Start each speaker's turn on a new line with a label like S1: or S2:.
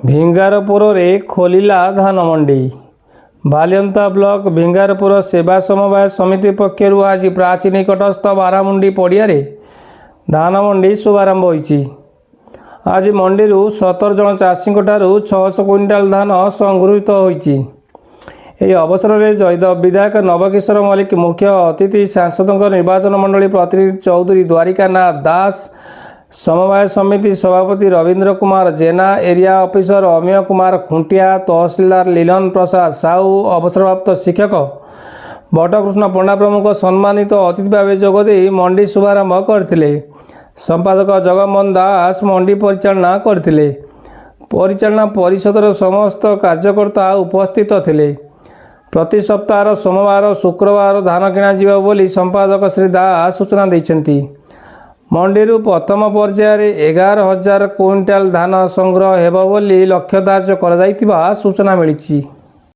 S1: ଭିଙ୍ଗାରପୁରରେ ଖୋଲିଲା ଧାନ ମଣ୍ଡି। ବାଲିଅନ୍ତା ବ୍ଲକ ଭିଙ୍ଗାରପୁର ସେବା ସମବାୟ ସମିତି ପକ୍ଷରୁ ଆଜି ପ୍ରାଚୀ ନିକଟସ୍ଥ ବାରାମୁଣ୍ଡି ପଡ଼ିଆରେ ଧାନ ମଣ୍ଡି ଶୁଭାରମ୍ଭ ହୋଇଛି। ଆଜି ମଣ୍ଡିରୁ 17 ଜଣ ଚାଷୀଙ୍କଠାରୁ 600 କୁଇଣ୍ଟାଲ ଧାନ ସଂଗୃହୀତ ହୋଇଛି। ଏହି ଅବସରରେ ଜୟଦେବ ବିଧାୟକ ନବକିଶୋର ମଲ୍ଲିକ ମୁଖ୍ୟ ଅତିଥି, ସାଂସଦଙ୍କ ନିର୍ବାଚନ ମଣ୍ଡଳୀ ପ୍ରତିନିଧି ଚୌଧୁରୀ ଦ୍ୱାରିକାନାଥ ଦାସ, ସମବାୟ ସମିତି ସଭାପତି ରବୀନ୍ଦ୍ର କୁମାର ଜେନା, ଏରିଆ ଅଫିସର ଅମିୟ କୁମାର ଖୁଣ୍ଟିଆ, ତହସିଲଦାର ଲିଲନ ପ୍ରସାଦ ସାହୁ, ଅବସରପ୍ରାପ୍ତ ଶିକ୍ଷକ ବଟକୃଷ୍ଣ ପଣ୍ଡା ପ୍ରମୁଖ ସମ୍ମାନିତ ଅତିଥି ଭାବେ ଯୋଗଦେଇ ମଣ୍ଡି ଶୁଭାରମ୍ଭ କରିଥିଲେ। ସମ୍ପାଦକ ଜଗମୋହନ ଦାସ ମଣ୍ଡି ପରିଚାଳନା କରିଥିଲେ। ପରିଚାଳନା ପରିଷଦର ସମସ୍ତ କାର୍ଯ୍ୟକର୍ତ୍ତା ଉପସ୍ଥିତ ଥିଲେ। ପ୍ରତି ସପ୍ତାହର ସୋମବାର ଶୁକ୍ରବାର ଧାନ କିଣାଯିବ ବୋଲି ସମ୍ପାଦକ ଶ୍ରୀ ଦାସ ସୂଚନା ଦେଇଛନ୍ତି। ମଣ୍ଡିରୁ ପ୍ରଥମ ପର୍ଯ୍ୟାୟରେ 11,000 କୁଇଣ୍ଟାଲ ଧାନ ସଂଗ୍ରହ ହେବ ବୋଲି ଲକ୍ଷ୍ୟ ଧାର୍ଯ୍ୟ କରାଯାଇଥିବା ସୂଚନା ମିଳିଛି।